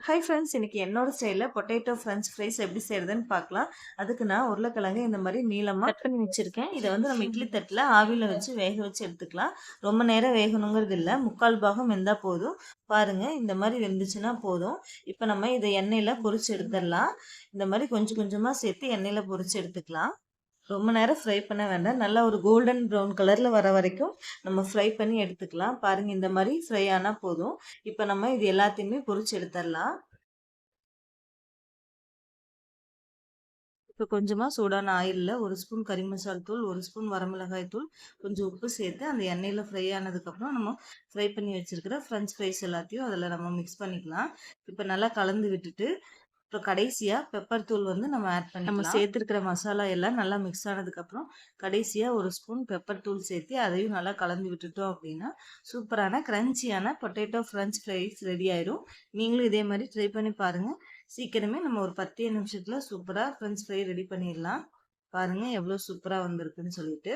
Hi friends, இன்னைக்கு என்னோட ஸ்டைலில் பொட்டேட்டோ ஃப்ரெஞ்ச் ஃப்ரைஸ் எப்படி செய்யறதுன்னு பார்க்கலாம். அதுக்கு நான் உருளைக்கிழங்கு இந்த மாதிரி நீளமாக கட் பண்ணி வச்சுருக்கேன். இதை வந்து நம்ம இட்லி தட்டில் ஆவியில் வச்சு வேக வச்சு எடுத்துக்கலாம். ரொம்ப நேரம் வேகணுங்கிறது இல்லை, 3/4 பாகம் வெந்தால் போதும். பாருங்கள், இந்த மாதிரி வெந்துச்சுன்னா போதும். இப்போ நம்ம இதை எண்ணெயில் பொரிச்சு எடுத்துடலாம். இந்த மாதிரி கொஞ்சம் கொஞ்சமாக சேர்த்து எண்ணெயில் பொரிச்சு எடுத்துக்கலாம். ரொம்ப நேரம் ஃப்ரை பண்ண வேண்டாம். நல்லா ஒரு கோல்டன் ப்ரௌன் கலரில் வர வரைக்கும் நம்ம ஃப்ரை பண்ணி எடுத்துக்கலாம். பாருங்கள், இந்த மாதிரி ஃப்ரை ஆனால் போதும். இப்போ நம்ம இது எல்லாத்தையுமே பொரிச்சு எடுத்துடலாம். இப்போ கொஞ்சமாக சூடான ஆயிலில் 1 ஸ்பூன் கறி மசால் தூள், 1 ஸ்பூன் வரமிளகாய் தூள், கொஞ்சம் உப்பு சேர்த்து அந்த எண்ணெயில் ஃப்ரை ஆனதுக்கப்புறம் நம்ம ஃப்ரை பண்ணி வச்சுருக்கிற ஃப்ரெஞ்ச் ஃப்ரைஸ் எல்லாத்தையும் அதில் நம்ம மிக்ஸ் பண்ணிக்கலாம். இப்போ நல்லா கலந்து விட்டுட்டு அப்புறம் கடைசியாக பெப்பர் தூள் வந்து நம்ம ஆட் பண்ணி நம்ம சேர்த்துருக்கிற மசாலா எல்லாம் நல்லா மிக்ஸ் ஆனதுக்கப்புறம் கடைசியாக 1 ஸ்பூன் பெப்பர் தூள் சேர்த்து அதையும் நல்லா கலந்து விட்டுட்டோம் அப்படின்னா சூப்பரான கிரன்ச்சியான பொட்டேட்டோ ஃப்ரெஞ்ச் ஃப்ரைஸ் ரெடி ஆயிடும். நீங்களும் இதே மாதிரி ட்ரை பண்ணி பாருங்கள். சீக்கிரமே நம்ம ஒரு 10 நிமிஷத்தில் சூப்பராக ஃப்ரெஞ்ச் ஃப்ரை ரெடி பண்ணிடலாம். பாருங்கள் எவ்வளோ சூப்பராக வந்திருக்குன்னு சொல்லிட்டு.